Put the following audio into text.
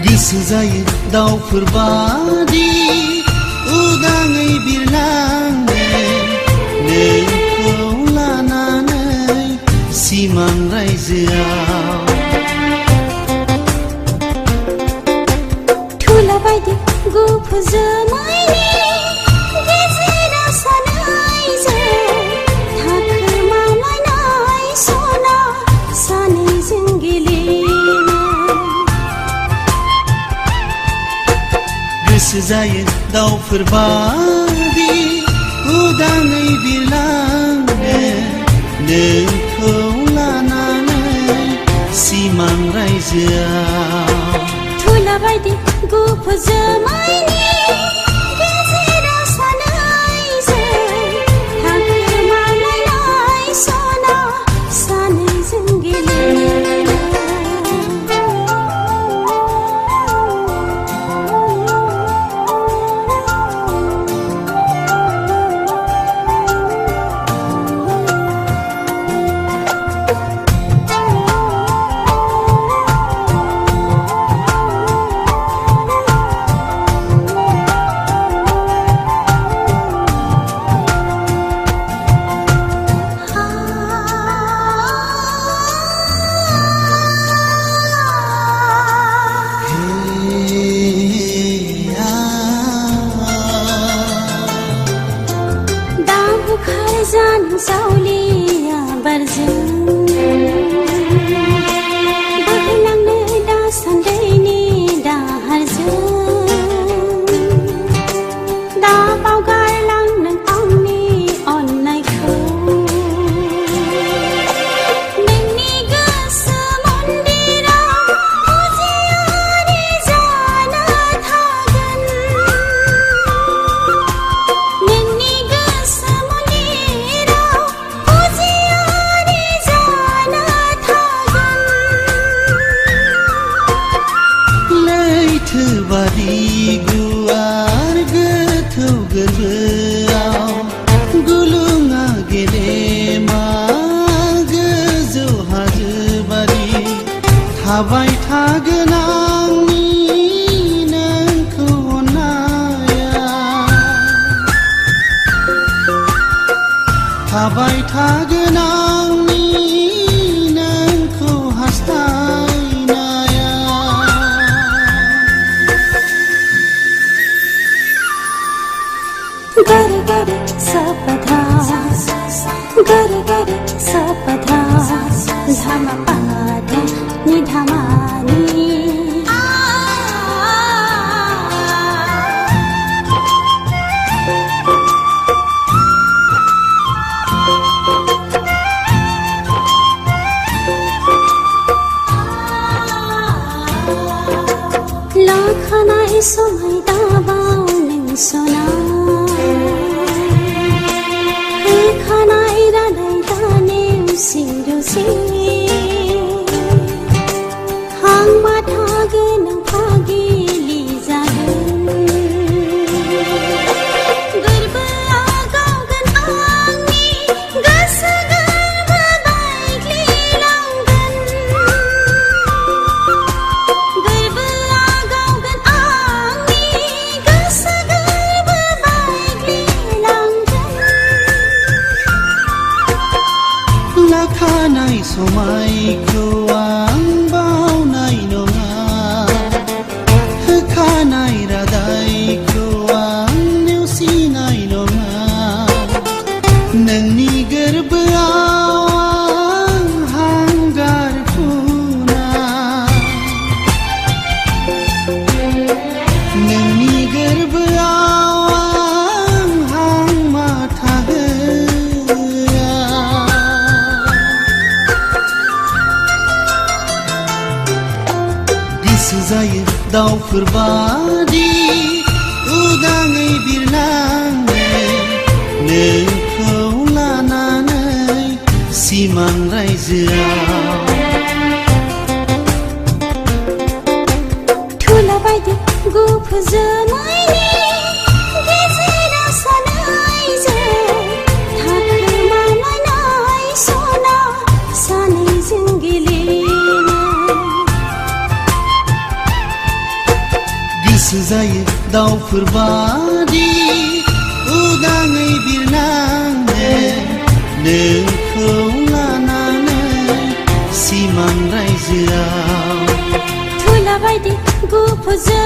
गोसो जायो दाउफोर बादि उदाङै बिरलांनो नोंखौ लानानै सिमां रायजोआव थुला बायदि गुफुर जोमैनि गेजेराव सानैजों थाखोमालायनाय सना सानैजों गेलेनो गोसो जायो दाउफोर बादि उदाङै बिरलांनो नोंखौ लानानै सिमां रायजोआव थुला बायदि गुफुर जोमैनि गेजेराव सानैजों थाखोमालायनाय सना सानैजों गेलेनो सावलिया बारजों बोहैलांनो दासान्दैनि दाहारजों दा बावगारलां नों आंनि अननायखौ नोंनि गोसो मन्दिराव फुजियारि जाना थागोन नोंनि गोसो बारि गुवार गोथौ गोरबोआव गुलुङा गेदेमा गोजौ हाजो बारि थाबाय थागोन आंनि नोंखौ अननाया थाबाय थागोन आंनि नोंखौ हास्थायनाया गरे गरे सपधा गरे गरे सपधा धामा पाद नि धामानि लाखानाय समाय दाबाव नों सना लाखानाय समायखौ आं बावनाय नङा होखानाय रादायखौ आं नेवसिनाय नङा नोंनि गोरबोआव आं हांगार फुना नोंनि गोरबोआव आं हां माथा गोसो जायो दाउफोर बादि उदाङै बिरलांनो नोंखौ लानानै सिमां रायजोआव थुला बायदि गुफुर जोमैनि गेजेराव सानैजों थाखोमालायनाय सना सानैजों गेलेनो गोसो जायो दाउफोर बादि उदाङै बिरनांनो नोंखौ लानानै सिमां रायजोआव थुला बायदि गुफुरजों